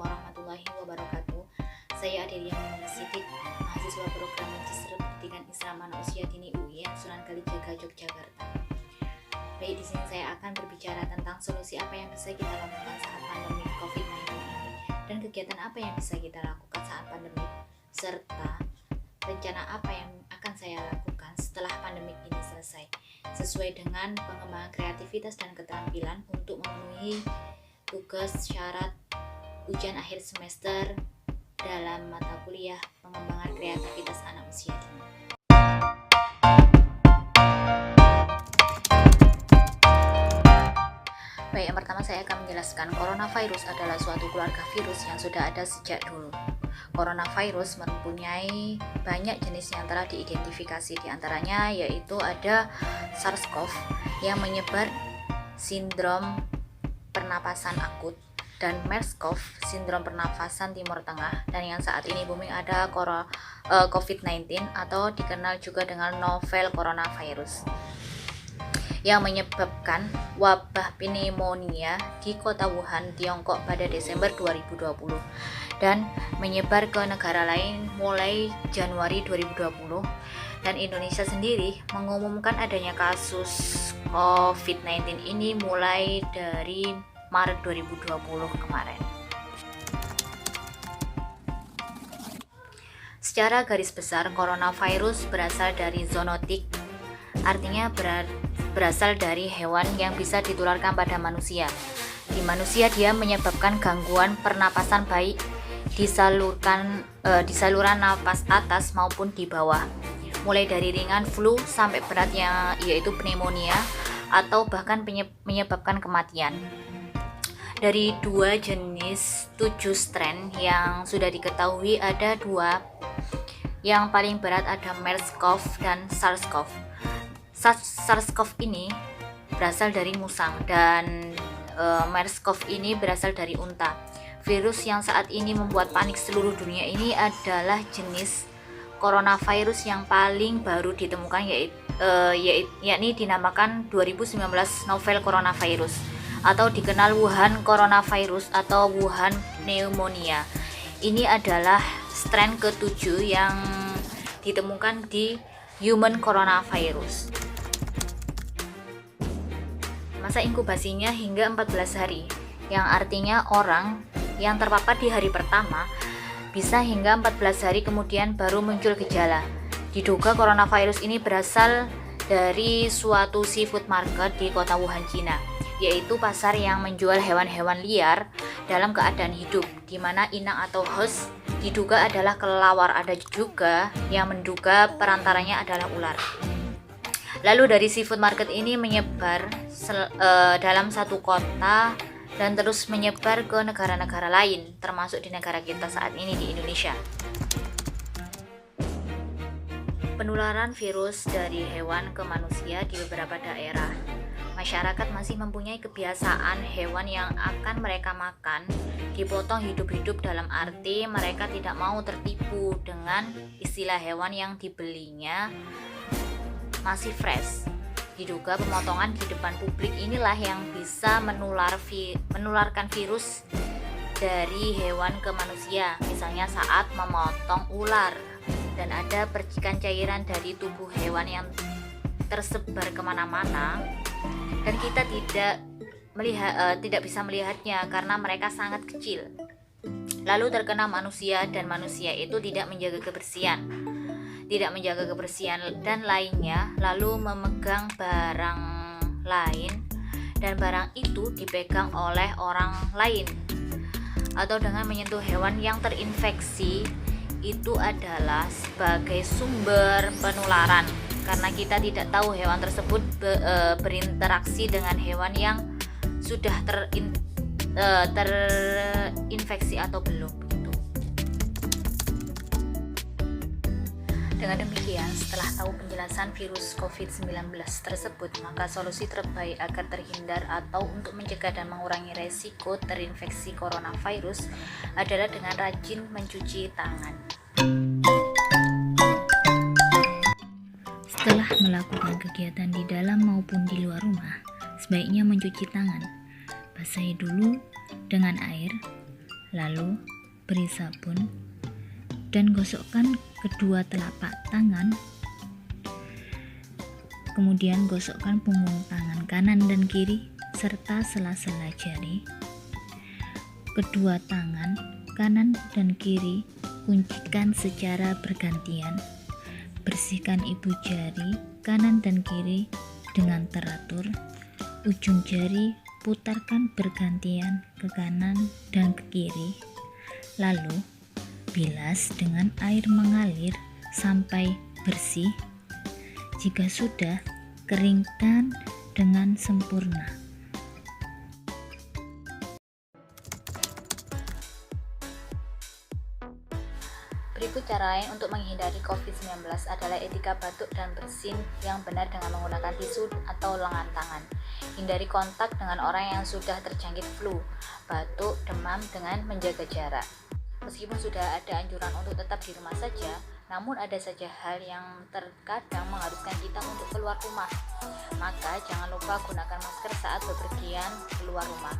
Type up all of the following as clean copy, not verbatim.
warahmatullahi wabarakatuh. Saya Adelia Sidik, mahasiswa program Magister Pendidikan Islam Anak Usia Dini UIN Sunan Kalijaga, Yogyakarta. Baik, di sini saya akan berbicara tentang solusi apa yang bisa kita lakukan saat pandemi COVID-19 ini dan kegiatan apa yang bisa kita lakukan saat pandemi, serta rencana apa yang akan saya lakukan setelah pandemi ini selesai, sesuai dengan pengembangan kreativitas dan keterampilan untuk memenuhi tugas syarat ujian akhir semester dalam mata kuliah pengembangan kreativitas anak usia dini. Baik, yang pertama saya akan menjelaskan coronavirus adalah suatu keluarga virus yang sudah ada sejak dulu. Coronavirus mempunyai banyak jenis yang telah diidentifikasi, diantaranya yaitu ada SARS-CoV yang menyebar sindrom pernapasan akut, dan MERS-CoV sindrom pernafasan Timur Tengah, dan yang saat ini booming ada COVID-19 atau dikenal juga dengan novel coronavirus yang menyebabkan wabah pneumonia di kota Wuhan, Tiongkok pada Desember 2020 dan menyebar ke negara lain mulai Januari 2020, dan Indonesia sendiri mengumumkan adanya kasus COVID-19 ini mulai dari Maret 2020 kemarin. Secara garis besar, coronavirus berasal dari zoonotik, artinya berasal dari hewan yang bisa ditularkan pada manusia. Di manusia dia menyebabkan gangguan pernapasan baik di saluran napas atas maupun di bawah, mulai dari ringan flu sampai beratnya yaitu pneumonia atau bahkan menyebabkan kematian. Dari 2 jenis 7 strain yang sudah diketahui, ada 2 yang paling berat, ada MERS-CoV dan SARS-CoV. SARS-CoV ini berasal dari musang dan MERS-CoV ini berasal dari unta. Virus yang saat ini membuat panik seluruh dunia ini adalah jenis coronavirus yang paling baru ditemukan, yakni dinamakan 2019 novel coronavirus atau dikenal Wuhan coronavirus atau Wuhan pneumonia. Ini adalah strain ke-7 yang ditemukan di human coronavirus. Masa inkubasinya hingga 14 hari, yang artinya orang yang terpapar di hari pertama bisa hingga 14 hari kemudian baru muncul gejala. Diduga coronavirus ini berasal dari suatu seafood market di kota Wuhan, Cina, yaitu pasar yang menjual hewan-hewan liar dalam keadaan hidup, di mana inang atau host diduga adalah kelelawar. Ada juga yang menduga perantaranya adalah ular. Lalu dari seafood market ini menyebar dalam satu kota dan terus menyebar ke negara-negara lain, termasuk di negara kita saat ini, di Indonesia. Penularan virus dari hewan ke manusia di beberapa daerah. Masyarakat masih mempunyai kebiasaan hewan yang akan mereka makan dipotong hidup-hidup, dalam arti mereka tidak mau tertipu dengan istilah hewan yang dibelinya masih fresh. Diduga pemotongan di depan publik inilah yang bisa menularkan virus dari hewan ke manusia, misalnya saat memotong ular dan ada percikan cairan dari tubuh hewan yang tersebar kemana-mana, dan kita tidak bisa melihatnya karena mereka sangat kecil. Lalu terkena manusia dan manusia itu tidak menjaga kebersihan dan lainnya, lalu memegang barang lain dan barang itu dipegang oleh orang lain atau dengan menyentuh hewan yang terinfeksi, itu adalah sebagai sumber penularan, karena kita tidak tahu hewan tersebut berinteraksi dengan hewan yang sudah terinfeksi atau belum. Dengan demikian, setelah tahu penjelasan virus COVID-19 tersebut, maka solusi terbaik agar terhindar atau untuk mencegah dan mengurangi resiko terinfeksi coronavirus adalah dengan rajin mencuci tangan. Setelah melakukan kegiatan di dalam maupun di luar rumah, sebaiknya mencuci tangan. Basahi dulu dengan air, Lalu beri sabun dan gosokkan kedua telapak tangan. Kemudian gosokkan punggung tangan kanan dan kiri serta sela-sela jari. Kedua tangan kanan dan kiri kuncikan secara bergantian. Bersihkan ibu jari kanan dan kiri dengan teratur. Ujung jari putarkan bergantian ke kanan dan ke kiri. Lalu bilas dengan air mengalir sampai bersih. Jika sudah, keringkan dengan sempurna. Berikut cara lain untuk menghindari COVID-19 adalah etika batuk dan bersin yang benar dengan menggunakan tisu atau lengan tangan. Hindari kontak dengan orang yang sudah terjangkit flu, batuk, demam dengan menjaga jarak. Meskipun sudah ada anjuran untuk tetap di rumah saja, namun ada saja hal yang terkadang mengharuskan kita untuk keluar rumah. Maka jangan lupa gunakan masker saat bepergian keluar rumah.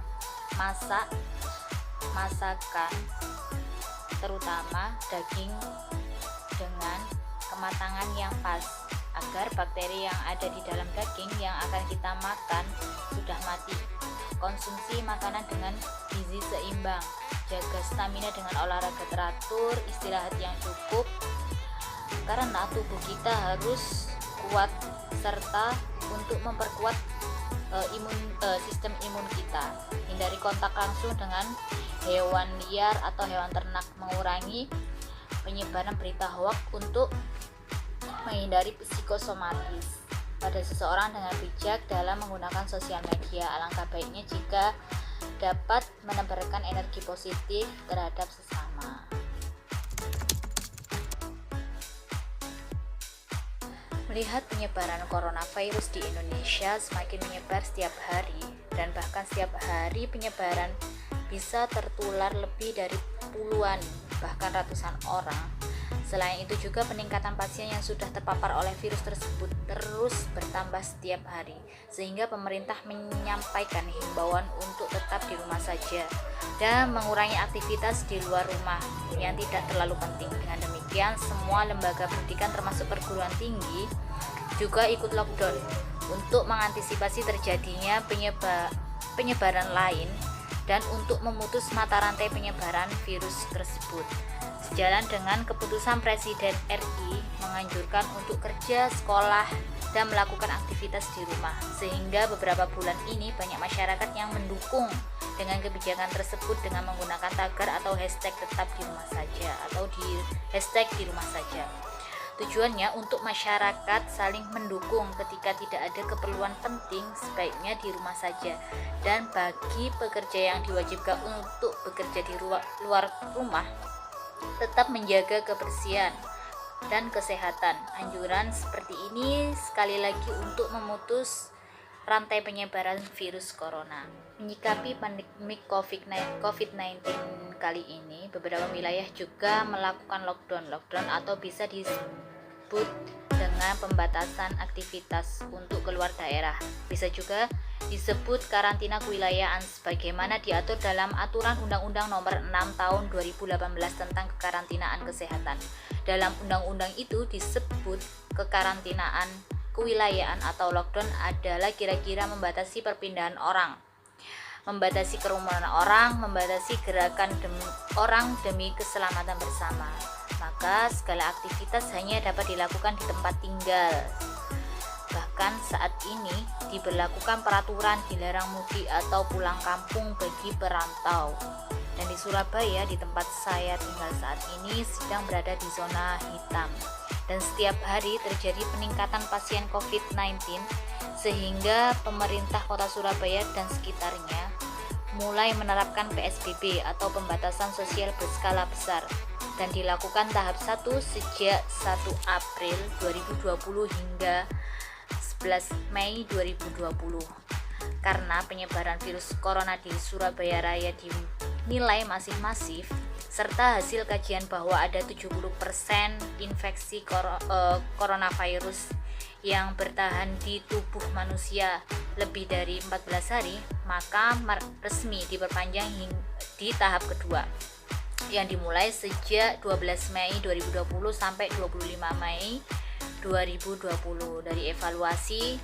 Masakan terutama daging dengan kematangan yang pas agar bakteri yang ada di dalam daging yang akan kita makan sudah mati. Konsumsi makanan dengan gizi seimbang, jaga stamina dengan olahraga teratur, istirahat yang cukup karena tubuh kita harus kuat serta untuk memperkuat sistem imun kita. Hindari kontak langsung dengan hewan liar atau hewan ternak, mengurangi penyebaran berita hoaks untuk menghindari psikosomatis pada seseorang dengan bijak dalam menggunakan sosial media. Alangkah baiknya jika dapat menebarkan energi positif terhadap sesama. Melihat penyebaran coronavirus di Indonesia semakin menyebar setiap hari dan bahkan setiap hari penyebaran bisa tertular lebih dari puluhan bahkan ratusan orang. Selain itu juga peningkatan pasien yang sudah terpapar oleh virus tersebut terus bertambah setiap hari, sehingga pemerintah menyampaikan himbauan untuk tetap di rumah saja dan mengurangi aktivitas di luar rumah yang tidak terlalu penting. Dengan demikian, semua lembaga pendidikan termasuk perguruan tinggi juga ikut lockdown untuk mengantisipasi terjadinya penyebaran lain dan untuk memutus mata rantai penyebaran virus tersebut. Sejalan dengan keputusan Presiden RI menganjurkan untuk kerja, sekolah, dan melakukan aktivitas di rumah, sehingga beberapa bulan ini banyak masyarakat yang mendukung dengan kebijakan tersebut dengan menggunakan tagar atau hashtag tetap di rumah saja atau di hashtag di rumah saja. Tujuannya untuk masyarakat saling mendukung ketika tidak ada keperluan penting, sebaiknya di rumah saja. Dan bagi pekerja yang diwajibkan untuk bekerja di luar rumah, tetap menjaga kebersihan dan kesehatan. Anjuran seperti ini sekali lagi untuk memutus rantai penyebaran virus corona. Menyikapi pandemi COVID-19 kali ini, beberapa wilayah juga melakukan lockdown atau bisa disebut dengan pembatasan aktivitas untuk keluar daerah. Bisa juga disebut karantina kewilayahan sebagaimana diatur dalam aturan Undang-Undang Nomor 6 Tahun 2018 tentang kekarantinaan kesehatan. Dalam undang-undang itu disebut kekarantinaan kewilayahan atau lockdown adalah kira-kira membatasi perpindahan orang, membatasi kerumunan orang, membatasi gerakan orang demi keselamatan bersama. Maka segala aktivitas hanya dapat dilakukan di tempat tinggal. Bahkan saat ini diberlakukan peraturan dilarang mudik atau pulang kampung bagi perantau. Dan di Surabaya, di tempat saya tinggal saat ini, sedang berada di zona hitam. Dan setiap hari terjadi peningkatan pasien COVID-19 sehingga pemerintah kota Surabaya dan sekitarnya mulai menerapkan PSBB atau pembatasan sosial berskala besar dan dilakukan tahap 1 sejak 1 April 2020 hingga 11 Mei 2020. Karena penyebaran virus corona di Surabaya Raya dinilai masih masif, serta hasil kajian bahwa ada 70% infeksi coronavirus yang bertahan di tubuh manusia lebih dari 14 hari, maka resmi diperpanjang di tahap kedua yang dimulai sejak 12 Mei 2020 sampai 25 Mei 2020. Dari evaluasi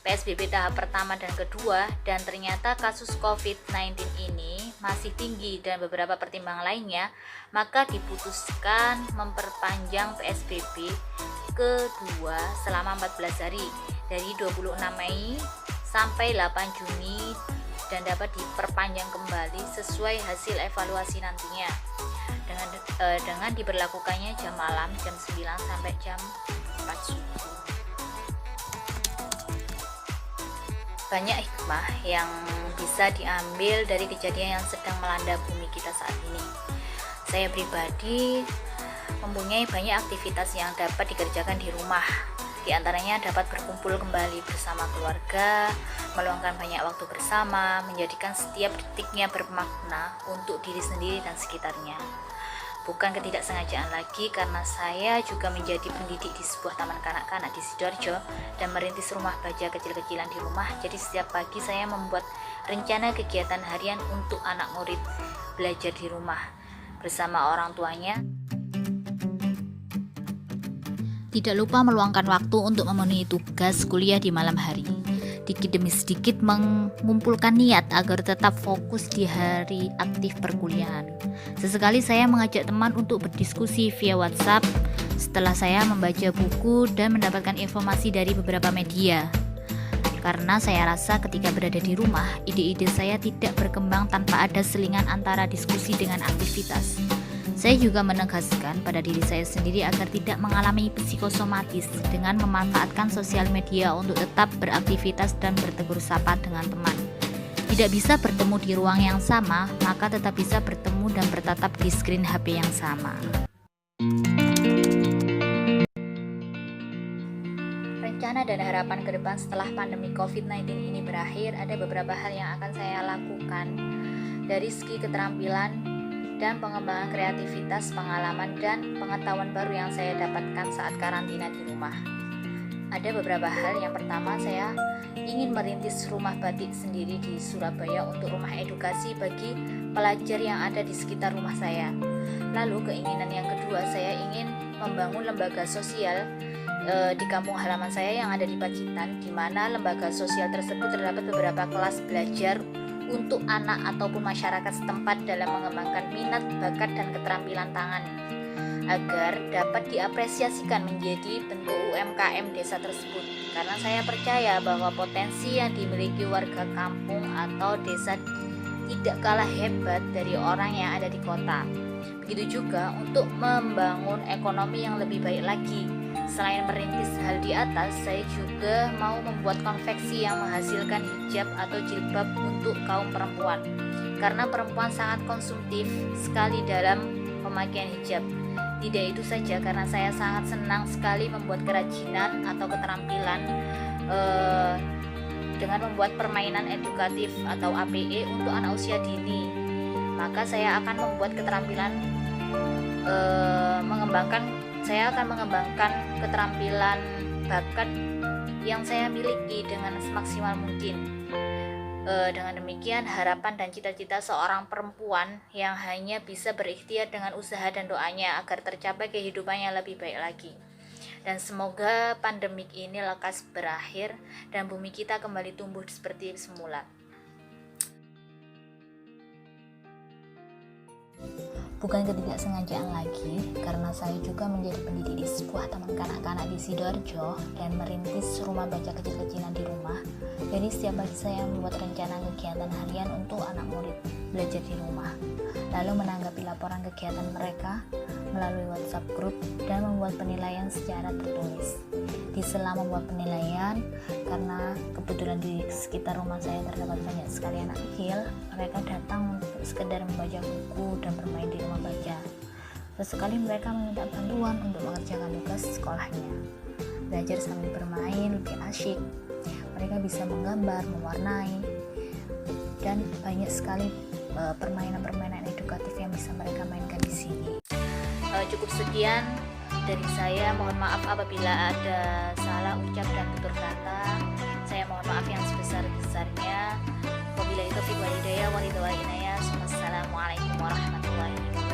PSBB tahap pertama dan kedua, dan ternyata kasus COVID-19 ini masih tinggi dan beberapa pertimbangan lainnya, maka diputuskan memperpanjang PSBB kedua selama 14 hari dari 26 Mei sampai 8 Juni dan dapat diperpanjang kembali sesuai hasil evaluasi nantinya dengan diberlakukannya jam malam jam 9 sampai jam 4 subuh. Banyak hikmah yang bisa diambil dari kejadian yang sedang melanda bumi kita saat ini. Saya pribadi mempunyai banyak aktivitas yang dapat dikerjakan di rumah. Di antaranya dapat berkumpul kembali bersama keluarga, meluangkan banyak waktu bersama, menjadikan setiap detiknya bermakna untuk diri sendiri dan sekitarnya. Bukan ketidaksengajaan lagi, karena saya juga menjadi pendidik di sebuah taman kanak-kanak di Sidoarjo dan merintis rumah baca kecil-kecilan di rumah. Jadi setiap pagi saya membuat rencana kegiatan harian untuk anak murid belajar di rumah bersama orang tuanya. Tidak lupa meluangkan waktu untuk memenuhi tugas kuliah di malam hari. Dikit demi sedikit mengumpulkan niat agar tetap fokus di hari aktif perkuliahan. Sesekali saya mengajak teman untuk berdiskusi via WhatsApp setelah saya membaca buku dan mendapatkan informasi dari beberapa media. Karena saya rasa ketika berada di rumah, ide-ide saya tidak berkembang tanpa ada selingan antara diskusi dengan aktivitas. Saya juga menegaskan pada diri saya sendiri agar tidak mengalami psikosomatis dengan memanfaatkan sosial media untuk tetap beraktivitas dan bertegur sapa dengan teman. Tidak bisa bertemu di ruang yang sama, maka tetap bisa bertemu dan bertatap di skrin HP yang sama. Rencana dan harapan ke depan setelah pandemi COVID-19 ini berakhir, ada beberapa hal yang akan saya lakukan dari segi keterampilan dan pengembangan kreativitas, pengalaman, dan pengetahuan baru yang saya dapatkan saat karantina di rumah. Ada beberapa hal. Yang pertama, saya ingin merintis rumah batik sendiri di Surabaya untuk rumah edukasi bagi pelajar yang ada di sekitar rumah saya. Lalu keinginan yang kedua, saya ingin membangun lembaga sosial di kampung halaman saya yang ada di Pacitan, di mana lembaga sosial tersebut terdapat beberapa kelas belajar untuk anak ataupun masyarakat setempat dalam mengembangkan minat, bakat, dan keterampilan tangan agar dapat diapresiasikan menjadi bentuk UMKM desa tersebut. Karena saya percaya bahwa potensi yang dimiliki warga kampung atau desa tidak kalah hebat dari orang yang ada di kota. Begitu juga untuk membangun ekonomi yang lebih baik lagi. Selain merintis hal di atas, saya juga mau membuat konveksi yang menghasilkan hijab atau jilbab untuk kaum perempuan. Karena perempuan sangat konsumtif sekali dalam pemakaian hijab. Tidak itu saja, karena saya sangat senang sekali membuat kerajinan atau keterampilan dengan membuat permainan edukatif atau APE untuk anak usia dini. Maka saya akan membuat keterampilan saya akan mengembangkan keterampilan bakat yang saya miliki dengan semaksimal mungkin. Dengan demikian, harapan dan cita-cita seorang perempuan yang hanya bisa berikhtiar dengan usaha dan doanya agar tercapai kehidupan yang lebih baik lagi. Dan semoga pandemik ini lekas berakhir dan bumi kita kembali tumbuh seperti semula. Bukan ketidaksengajaan lagi, karena saya juga menjadi pendidik di sebuah taman kanak-kanak di Sidoarjo dan merintis rumah baca kecil-kecilan di rumah. Jadi setiap pagi saya membuat rencana kegiatan harian untuk anak murid belajar di rumah, lalu menanggapi laporan kegiatan mereka melalui WhatsApp grup dan membuat penilaian secara tertulis. Di sela membuat penilaian, karena kebetulan di sekitar rumah saya terdapat banyak sekali anak kecil, mereka datang untuk sekedar membaca buku dan bermain di rumah baca. Sesekali mereka meminta bantuan untuk mengerjakan tugas sekolahnya. Belajar sambil bermain lebih asyik. Mereka bisa menggambar, mewarnai, dan banyak sekali permainan-permainan edukasi edukatif yang bisa mereka mainkan di sini. Cukup sekian dari saya, mohon maaf apabila ada salah ucap dan tutur kata. Saya mohon maaf yang sebesar-besarnya. Wabillahi taufiq wal hidayah. Wassalamualaikum warahmatullahi wabarakatuh.